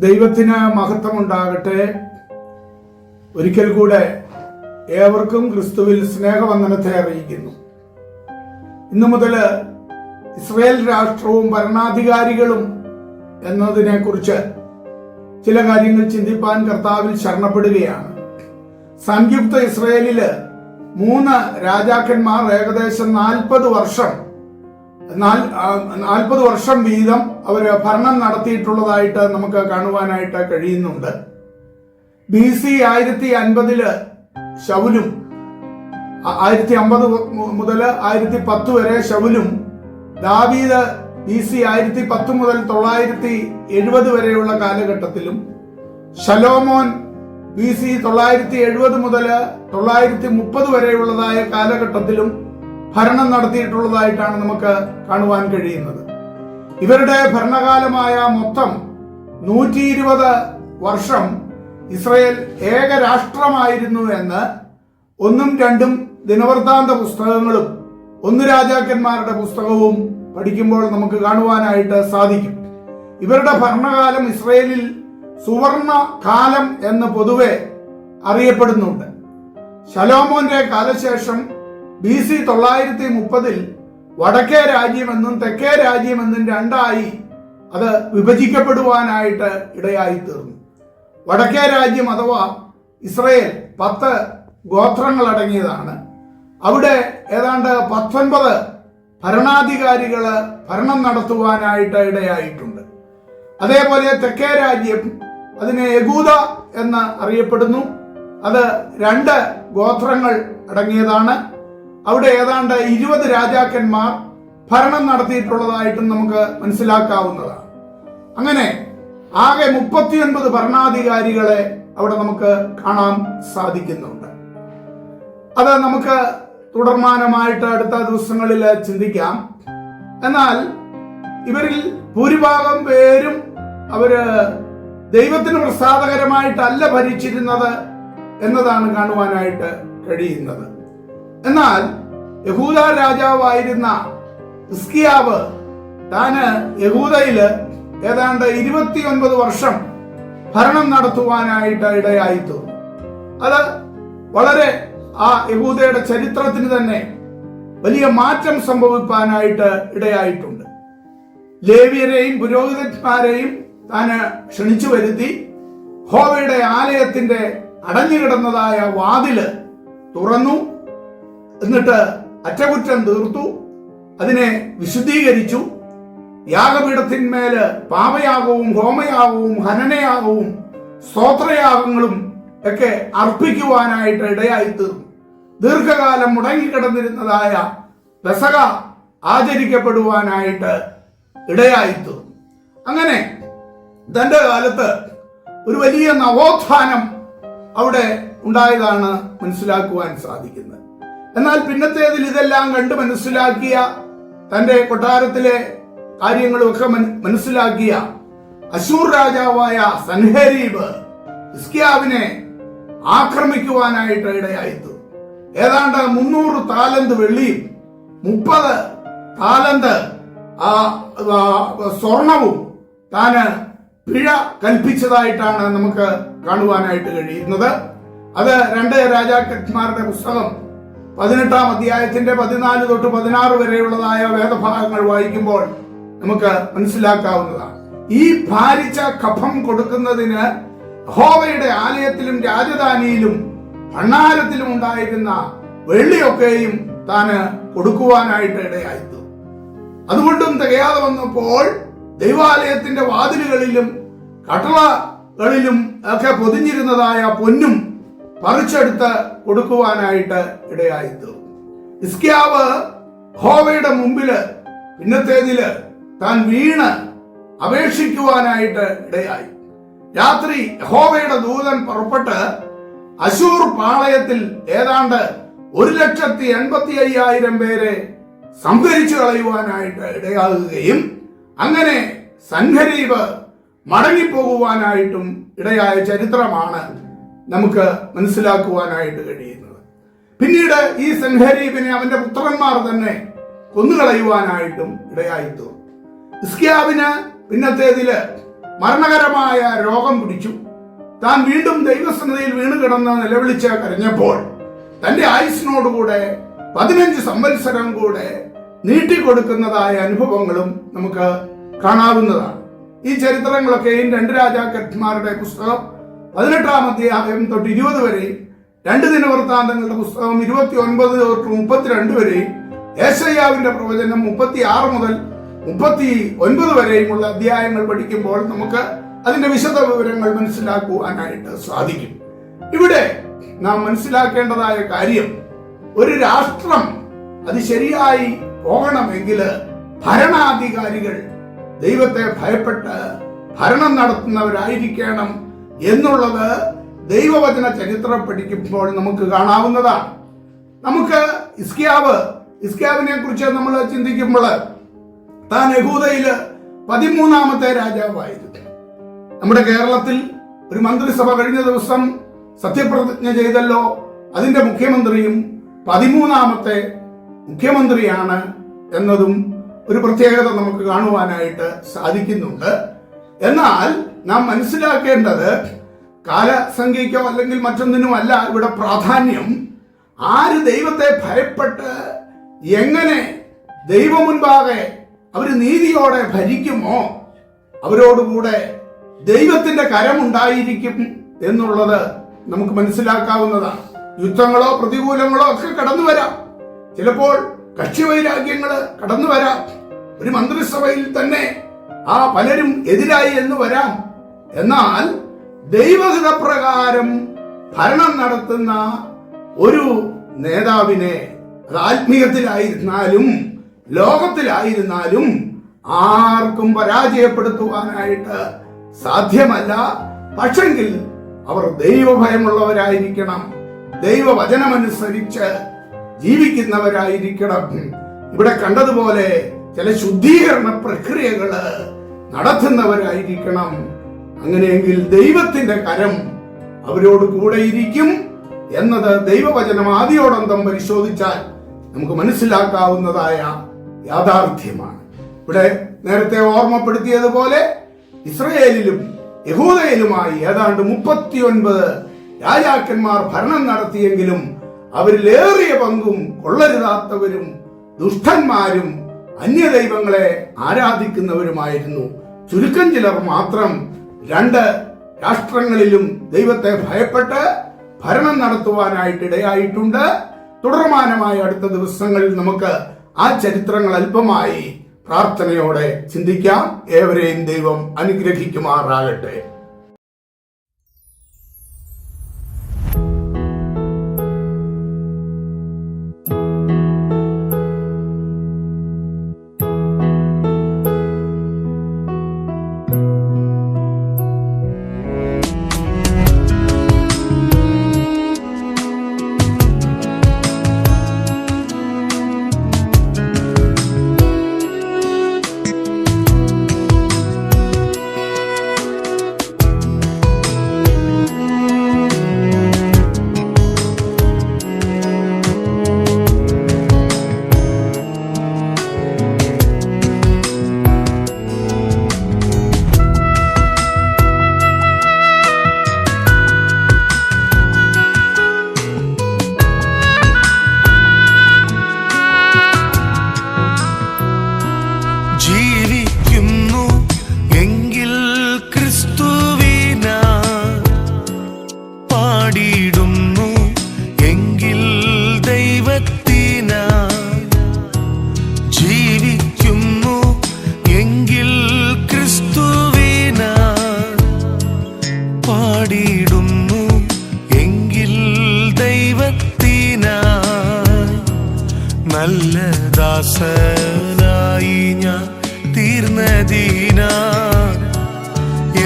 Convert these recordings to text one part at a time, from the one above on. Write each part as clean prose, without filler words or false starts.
ദൈവത്തിന് മഹത്വമുണ്ടാകട്ടെ. ഒരിക്കൽ കൂടെ ഏവർക്കും ക്രിസ്തുവിൽ സ്നേഹവന്ദനത്തെ അറിയിക്കുന്നു. ഇന്നു മുതൽ ഇസ്രായേൽ രാഷ്ട്രവും ഭരണാധികാരികളും എന്നതിനെ കുറിച്ച് ചില കാര്യങ്ങൾ ചിന്തിപ്പാൻ കർത്താവിൽ ശരണപ്പെടുകയാണ്. സംയുക്ത ഇസ്രായേലില് 3 രാജാക്കന്മാർ ഏകദേശം 40 വർഷം വീതം അവര് ഭരണം നടത്തിയിട്ടുള്ളതായിട്ട് നമുക്ക് കാണുവാനായിട്ട് കഴിയുന്നുണ്ട്. BC 1050 ശൗലും 1050 മുതൽ 1010 വരെ ശൗലും, ദാവീദ് BC 1010 മുതൽ 970 വരെയുള്ള കാലഘട്ടത്തിലും, ശലോമോൻ BC 970 മുതൽ 930 വരെയുള്ളതായ കാലഘട്ടത്തിലും ഭരണം നടത്തിയിട്ടുള്ളതായിട്ടാണ് നമുക്ക് കാണുവാൻ കഴിയുന്നത്. ഇവരുടെ ഭരണകാലമായ മൊത്തം 120 വർഷം ഇസ്രായേൽ ഏകരാഷ്ട്രമായിരുന്നു എന്ന് 1ഉം 2ഉം ദിനവൃത്താന്ത പുസ്തകങ്ങളും 1 രാജാക്കന്മാരുടെ പുസ്തകവും പഠിക്കുമ്പോൾ നമുക്ക് കാണുവാനായിട്ട് സാധിക്കും. ഇവരുടെ ഭരണകാലം ഇസ്രായേലിൽ സുവർണ കാലം എന്ന് പൊതുവെ അറിയപ്പെടുന്നുണ്ട്. ശലോമോന്റെ കാലശേഷം BC 930 വടക്കേ രാജ്യമെന്നും തെക്കേ രാജ്യമെന്നും രണ്ടായി അത് വിഭജിക്കപ്പെടുവാനായിട്ട് ഇടയായി തീർന്നു. വടക്കേ രാജ്യം അഥവാ ഇസ്രായേൽ 10 ഗോത്രങ്ങൾ അടങ്ങിയതാണ്. അവിടെ ഏതാണ്ട് 19 ഭരണാധികാരികള് ഭരണം നടത്തുവാനായിട്ട് ഇടയായിട്ടുണ്ട്. അതേപോലെ തെക്കേ രാജ്യം, അതിനെ യഹൂദ എന്ന് അറിയപ്പെടുന്നു. അത് 2 ഗോത്രങ്ങൾ അടങ്ങിയതാണ്. അവിടെ ഏതാണ്ട് 20 രാജാക്കന്മാർ ഭരണം നടത്തിയിട്ടുള്ളതായിട്ടും നമുക്ക് മനസ്സിലാക്കാവുന്നതാണ്. അങ്ങനെ ആകെ 39 ഭരണാധികാരികളെ അവിടെ നമുക്ക് കാണാൻ സാധിക്കുന്നുണ്ട്. അത് നമുക്ക് തുടർമാനമായിട്ട് അടുത്ത ദിവസങ്ങളിൽ ചിന്തിക്കാം. എന്നാൽ ഇവരിൽ ഭൂരിഭാഗം പേരും അവര് ദൈവത്തിന് പ്രസാദകരമായിട്ടല്ല ഭരിച്ചിരുന്നത് എന്നതാണ് കാണുവാനായിട്ട് കഴിയുന്നത്. എന്നാൽ യഹൂദ രാജാവായിരുന്ന ഹിസ്കിയാവ് താന് യഹൂദയില് ഏതാണ്ട് 29 വർഷം ഭരണം നടത്തുവാനായിട്ട് ഇടയായിത്തീർന്നു. അത് വളരെ ആ യഹൂദയുടെ ചരിത്രത്തിന് തന്നെ വലിയ മാറ്റം സംഭവിക്കാനായിട്ട് ഇടയായിട്ടുണ്ട്. ലേവ്യരെയും പുരോഹിതന്മാരെയും താന് ക്ഷണിച്ചു വരുത്തി യഹോവയുടെ ആലയത്തിന്റെ അടഞ്ഞുകിടന്നതായ വാതില് തുറന്നു. എന്നിട്ട് അറ്റകുറ്റം തീർത്തു, അതിനെ വിശുദ്ധീകരിച്ചു. യാഗപീഠത്തിന്മേല് പാപയാഗവും ഹോമയാഗവും ഹനനയാഗവും സ്തോത്രയാഗങ്ങളും ഒക്കെ അർപ്പിക്കുവാനായിട്ട് ഇടയായി തീർന്നു. ദീർഘകാലം മുടങ്ങിക്കിടന്നിരുന്നതായ പെസഹ ആചരിക്കപ്പെടുവാനായിട്ട് ഇടയായി തീർന്നു. അങ്ങനെ തന്റെ കാലത്ത് ഒരു വലിയ നവോത്ഥാനം അവിടെ ഉണ്ടായതാണ് മനസ്സിലാക്കുവാൻ സാധിക്കുന്നത്. എന്നാൽ പിന്നത്തേതിൽ ഇതെല്ലാം കണ്ട് മനസ്സിലാക്കിയ, തന്റെ കൊട്ടാരത്തിലെ കാര്യങ്ങളുമൊക്കെ മനസ്സിലാക്കിയ അശൂർ രാജാവായ സൻഹെരീബ് ഹിസ്കിയാവിനെ ആക്രമിക്കുവാനായിട്ട് ഇടയായിത്തു. ഏതാണ്ട് 300 താലന്ത് വെള്ളിയും 30 താലന്ത് സ്വർണവും താന് പിഴ കൽപ്പിച്ചതായിട്ടാണ് നമുക്ക് കാണുവാനായിട്ട് കഴിയുന്നത്. അത് 2 രാജാക്കന്മാരുടെ പുസ്തകം 18-ാം അധ്യായത്തിന്റെ 14 തൊട്ട് 16 വരെയുള്ളതായ വേദഭാഗങ്ങൾ വായിക്കുമ്പോൾ നമുക്ക് മനസ്സിലാക്കാവുന്നതാണ്. ഈ ഭാരിച്ച കഫം കൊടുക്കുന്നതിന് യഹോവയുടെ ആലയത്തിലും രാജധാനിയിലും ഭണ്ഡാരത്തിലും ഉണ്ടായിരുന്ന വെള്ളിയൊക്കെയും താന് കൊടുക്കുവാനായിട്ട് ഇടയായിത്തു. അതുകൊണ്ടും തികയാതെ വന്നപ്പോൾ ദൈവാലയത്തിന്റെ വാതിലുകളിലും കട്ടളകളിലും ഒക്കെ പൊതിഞ്ഞിരുന്നതായ പൊന്നും പറിച്ചെടുത്ത് കൊടുക്കുവാനായിട്ട് ഇടയായിത്തു. ഹിസ്കിയാവ് യഹോവയുടെ മുമ്പില് പിന്നത്തേതില് താൻ വീണ് അപേക്ഷിക്കുവാനായിട്ട് ഇടയായി. രാത്രി യഹോവയുടെ ദൂതൻ പുറപ്പെട്ട് അശൂർ പാളയത്തിൽ ഏതാണ്ട് 1,85,000 പേരെ സംഹരിച്ചു കളയുവാനായിട്ട് ഇടയാകുകയും അങ്ങനെ സൻഹെരീബ് മടങ്ങിപ്പോകുവാനായിട്ടും ഇടയായ ചരിത്രമാണ് നമുക്ക് മനസ്സിലാക്കുവാനായിട്ട് കഴിയുന്നത്. പിന്നീട് ഈ സൻഹെരീബിനെ അവന്റെ പുത്രന്മാർ തന്നെ കൊന്നുകളയുവാനായിട്ടും ഇടയായിത്തു. ഹിസ്കിയാവിന് പിന്നത്തേതില് മരണകരമായ രോഗം പിടിച്ചു. താൻ വീണ്ടും ദൈവസന്നിധിയിൽ വീണ് കിടന്ന് നിലവിളിച്ച് കരഞ്ഞപ്പോൾ തന്റെ ആയുസ്സിനോടുകൂടെ 15 സംവത്സരം കൂടെ നീട്ടിക്കൊടുക്കുന്നതായ അനുഭവങ്ങളും നമുക്ക് കാണാവുന്നതാണ്. ഈ ചരിത്രങ്ങളൊക്കെയും 2 രാജാക്കന്മാരുടെ പുസ്തകം 18-ാം അധ്യായം തൊട്ട് 20 വരെയും 2 ദിനവൃത്താന്തങ്ങളുടെ പുസ്തകം 29 തൊട്ട് 32 വരെയും യെശയ്യാവിന്റെ പ്രവചനം 36 മുതൽ 39 വരെയുമുള്ള അധ്യായങ്ങൾ പഠിക്കുമ്പോൾ നമുക്ക് അതിന്റെ വിശദ വിവരങ്ങൾ മനസ്സിലാക്കുവാനായിട്ട് സാധിക്കും. ഇവിടെ നാം മനസ്സിലാക്കേണ്ടതായ കാര്യം, ഒരു രാഷ്ട്രം അത് ശരിയായി പോകണമെങ്കിൽ ഭരണാധികാരികൾ ദൈവത്തെ ഭയപ്പെട്ട് ഭരണം നടത്തുന്നവരായിരിക്കണം എന്നുള്ളത് ദൈവവചന ചരിത്രം പഠിക്കുമ്പോൾ നമുക്ക് കാണാവുന്നതാണ്. നമുക്ക് ഹിസ്കിയാവിനെ കുറിച്ച് നമ്മൾ ചിന്തിക്കുമ്പോൾ താൻ യഹൂദയില് 13-ാമത്തെ രാജാവായിരുന്നു. നമ്മുടെ കേരളത്തിൽ ഒരു മന്ത്രിസഭ കഴിഞ്ഞ ദിവസം സത്യപ്രതിജ്ഞ ചെയ്തല്ലോ. അതിന്റെ മുഖ്യമന്ത്രിയും 13-ാമത്തെ മുഖ്യമന്ത്രിയാണ് എന്നതും ഒരു പ്രത്യേകത നമുക്ക് കാണുവാനായിട്ട് സാധിക്കുന്നുണ്ട്. എന്നാൽ നാം മനസ്സിലാക്കേണ്ടത് കാലസംഖ്യയ്ക്കോ അല്ലെങ്കിൽ മറ്റൊന്നിനുമല്ല ഇവിടെ പ്രാധാന്യം. ആര് ദൈവത്തെ ഭയപ്പെട്ട് എങ്ങനെ ദൈവം മുൻപാകെ അവർ നീതിയോടെ ഭരിക്കുമോ അവരോടുകൂടെ ദൈവത്തിന്റെ കരമുണ്ടായിരിക്കും എന്നുള്ളത് നമുക്ക് മനസ്സിലാക്കാവുന്നതാണ്. യുദ്ധങ്ങളോ പ്രതികൂലങ്ങളോ ഒക്കെ കടന്നു വരാം, ചിലപ്പോൾ കക്ഷിവൈരാഗ്യങ്ങൾ കടന്നു വരാം, ഒരു മന്ത്രിസഭയിൽ തന്നെ പലരും എതിരായി എന്ന് വരാം. എന്നാൽ ദൈവഹിതപ്രകാരം ഭരണം നടത്തുന്ന ഒരു നേതാവിനെ, അത് ആത്മീയത്തിലായിരുന്നാലും ലോകത്തിലായിരുന്നാലും ആർക്കും പരാജയപ്പെടുത്തുവാനായിട്ട് സാധ്യമല്ല. പക്ഷെങ്കിൽ അവർ ദൈവഭയമുള്ളവരായിരിക്കണം, ദൈവവചനമനുസരിച്ച് ജീവിക്കുന്നവരായിരിക്കണം. ഇവിടെ കണ്ടതുപോലെ ചില ശുദ്ധീകരണ പ്രക്രിയകള് നടത്തുന്നവരായിരിക്കണം. അങ്ങനെയെങ്കിൽ ദൈവത്തിന്റെ കരം അവരോട് കൂടെ ഇരിക്കും എന്നത് ദൈവവചനം ആദിയോടന്തം പരിശോധിച്ചാൽ നമുക്ക് മനസ്സിലാക്കാവുന്നതായ യാഥാർത്ഥ്യമാണ്. ഇവിടെ നേരത്തെ ഓർമ്മപ്പെടുത്തിയതുപോലെ ഇസ്രയേലിലും യഹൂദയിലുമായി ഏതാണ്ട് 39 രാജാക്കന്മാർ ഭരണം നടത്തിയെങ്കിലും അവരിലേറിയ പങ്കും കൊള്ളരുതാത്തവരും ദുഷ്ടന്മാരും അന്യദൈവങ്ങളെ ആരാധിക്കുന്നവരുമായിരുന്നു. ചുരുക്കം ചിലർ മാത്രം 2 രാഷ്ട്രങ്ങളിലും ദൈവത്തെ ഭയപ്പെട്ട് ഭരണം നടത്തുവാനായിട്ട് ഇടയായിട്ടുണ്ട്. തുടർമാനമായ അടുത്ത ദിവസങ്ങളിൽ നമുക്ക് ആ ചരിത്രങ്ങൾ അല്പമായി പ്രാർത്ഥനയോടെ ചിന്തിക്കാം. ഏവരെയും ദൈവം അനുഗ്രഹിക്കുമാറാകട്ടെ. നല്ല ദാസനായി ഞാൻ തീർന്നതിനാൽ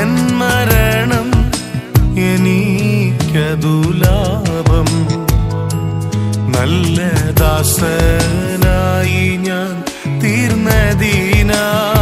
എൻ മരണം എനിക്കതു ലാഭം. നല്ല ദാസനായി ഞാൻ തീർന്നതിനാൽ